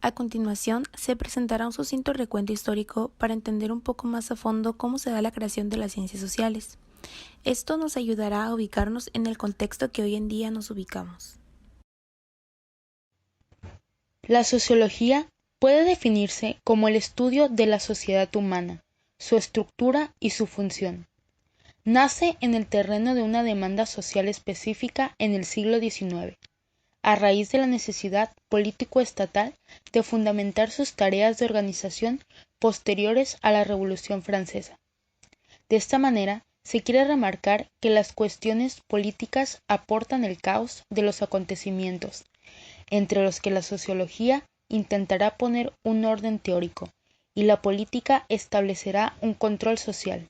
A continuación, se presentará un sucinto recuento histórico para entender un poco más a fondo cómo se da la creación de las ciencias sociales. Esto nos ayudará a ubicarnos en el contexto que hoy en día nos ubicamos. La sociología puede definirse como el estudio de la sociedad humana, su estructura y su función. Nace en el terreno de una demanda social específica en el siglo XIX, a raíz de la necesidad político-estatal de fundamentar sus tareas de organización posteriores a la Revolución Francesa. De esta manera, se quiere remarcar que las cuestiones políticas aportan el caos de los acontecimientos, entre los que la sociología intentará poner un orden teórico y la política establecerá un control social.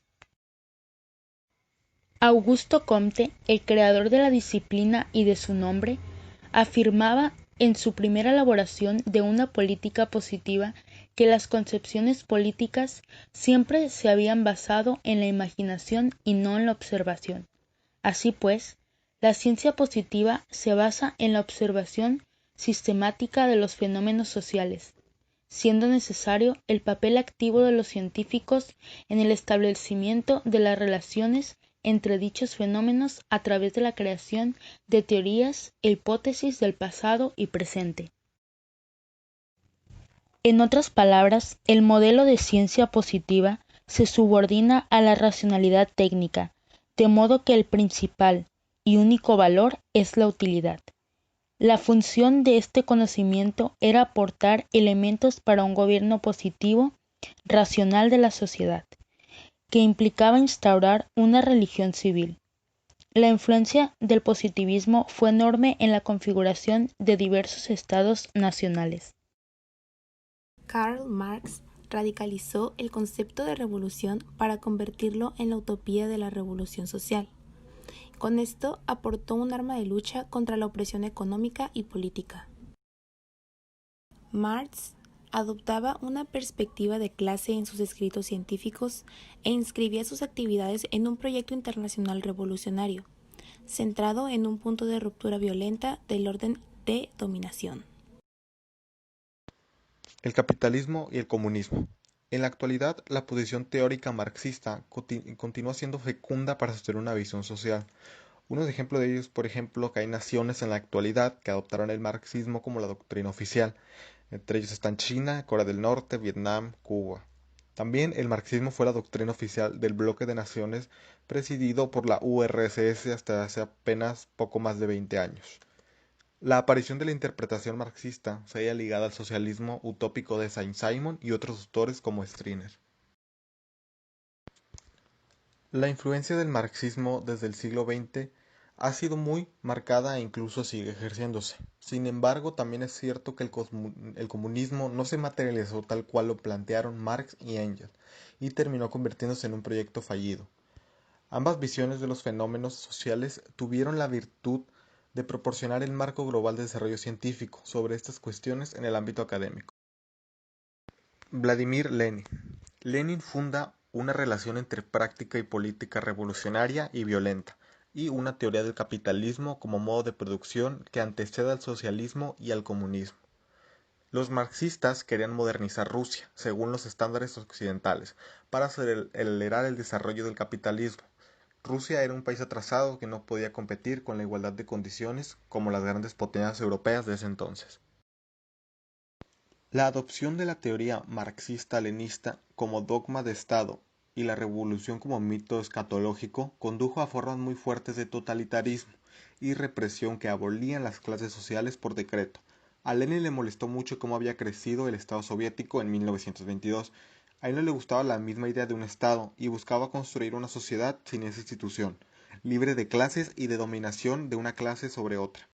Augusto Comte, el creador de la disciplina y de su nombre, afirmaba en su primera elaboración de una política positiva que las concepciones políticas siempre se habían basado en la imaginación y no en la observación. Así pues, la ciencia positiva se basa en la observación sistemática de los fenómenos sociales, siendo necesario el papel activo de los científicos en el establecimiento de las relaciones entre dichos fenómenos a través de la creación de teorías e hipótesis del pasado y presente. En otras palabras, el modelo de ciencia positiva se subordina a la racionalidad técnica, de modo que el principal y único valor es la utilidad. La función de este conocimiento era aportar elementos para un gobierno positivo, racional de la sociedad, que implicaba instaurar una religión civil. La influencia del positivismo fue enorme en la configuración de diversos estados nacionales. Karl Marx radicalizó el concepto de revolución para convertirlo en la utopía de la revolución social. Con esto aportó un arma de lucha contra la opresión económica y política. Marx adoptaba una perspectiva de clase en sus escritos científicos e inscribía sus actividades en un proyecto internacional revolucionario, centrado en un punto de ruptura violenta del orden de dominación. El capitalismo y el comunismo. En la actualidad, la posición teórica marxista continúa siendo fecunda para sostener una visión social. Unos ejemplos de ellos, por ejemplo, que hay naciones en la actualidad que adoptaron el marxismo como la doctrina oficial. Entre ellos están China, Corea del Norte, Vietnam, Cuba. También el marxismo fue la doctrina oficial del bloque de naciones presidido por la URSS hasta hace apenas poco más de 20 años. La aparición de la interpretación marxista se halla ligada al socialismo utópico de Saint-Simon y otros autores como Stirner. La influencia del marxismo desde el siglo XX ha sido muy marcada e incluso sigue ejerciéndose. Sin embargo, también es cierto que el comunismo no se materializó tal cual lo plantearon Marx y Engels, y terminó convirtiéndose en un proyecto fallido. Ambas visiones de los fenómenos sociales tuvieron la virtud de proporcionar el marco global de desarrollo científico sobre estas cuestiones en el ámbito académico. Vladimir Lenin. Lenin funda una relación entre práctica y política revolucionaria y violenta, y una teoría del capitalismo como modo de producción que antecede al socialismo y al comunismo. Los marxistas querían modernizar Rusia, según los estándares occidentales, para acelerar el desarrollo del capitalismo. Rusia era un país atrasado que no podía competir con la igualdad de condiciones como las grandes potencias europeas de ese entonces. La adopción de la teoría marxista-leninista como dogma de Estado y la revolución como mito escatológico condujo a formas muy fuertes de totalitarismo y represión que abolían las clases sociales por decreto. A Lenin le molestó mucho cómo había crecido el Estado soviético en 1922. A él no le gustaba la misma idea de un Estado y buscaba construir una sociedad sin esa institución, libre de clases y de dominación de una clase sobre otra.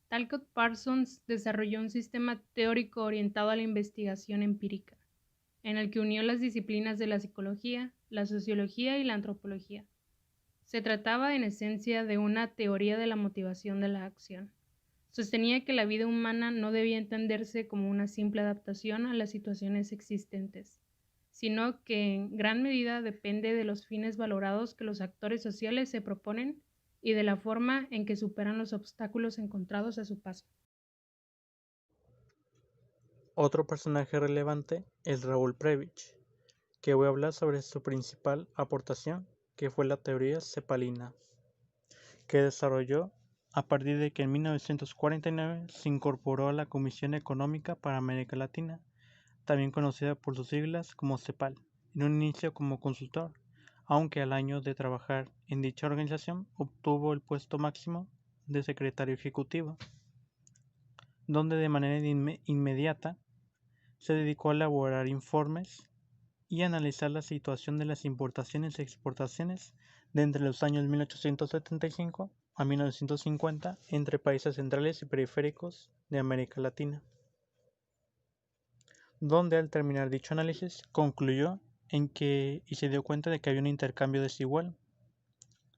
Talcott Parsons desarrolló un sistema teórico orientado a la investigación empírica, en el que unió las disciplinas de la psicología, la sociología y la antropología. Se trataba, en esencia, de una teoría de la motivación de la acción. Sostenía que la vida humana no debía entenderse como una simple adaptación a las situaciones existentes, sino que en gran medida depende de los fines valorados que los actores sociales se proponen y de la forma en que superan los obstáculos encontrados a su paso. Otro personaje relevante es Raúl Prebisch, que voy a hablar sobre su principal aportación, que fue la teoría cepalina, que desarrolló a partir de que en 1949 se incorporó a la Comisión Económica para América Latina, también conocida por sus siglas como CEPAL, en un inicio como consultor, aunque al año de trabajar en dicha organización obtuvo el puesto máximo de secretario ejecutivo, donde de manera inmediata se dedicó a elaborar informes y analizar la situación de las importaciones y exportaciones de entre los años 1875 a 1950 entre países centrales y periféricos de América Latina, donde al terminar dicho análisis concluyó en que y se dio cuenta de que había un intercambio desigual,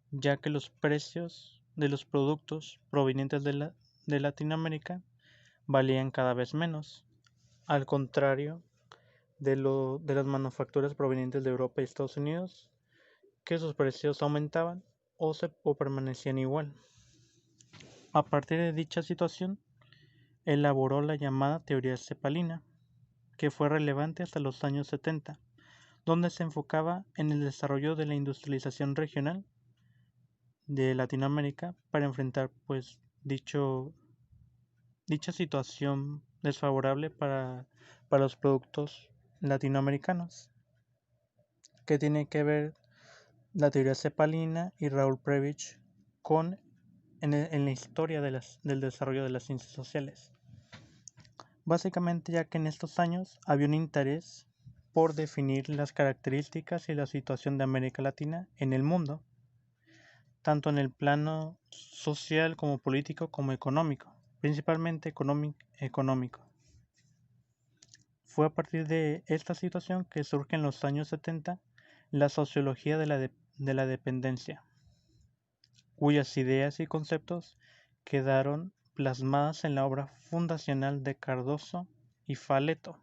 ya que los precios de los productos provenientes de Latinoamérica valían cada vez menos, al contrario de las manufacturas provenientes de Europa y Estados Unidos, que sus precios aumentaban o permanecían igual. A partir de dicha situación, elaboró la llamada teoría cepalina, que fue relevante hasta los años 70, donde se enfocaba en el desarrollo de la industrialización regional de Latinoamérica para enfrentar dicha situación desfavorable para los productos latinoamericanos, que tiene que ver la teoría cepalina y Raúl Prebisch en la historia del desarrollo de las ciencias sociales. Básicamente, ya que en estos años había un interés por definir las características y la situación de América Latina en el mundo, tanto en el plano social como político como económico, principalmente económico. Fue a partir de esta situación que surge en los años 70 la sociología de la dependencia, cuyas ideas y conceptos quedaron plasmadas en la obra fundacional de Cardoso y Faleto,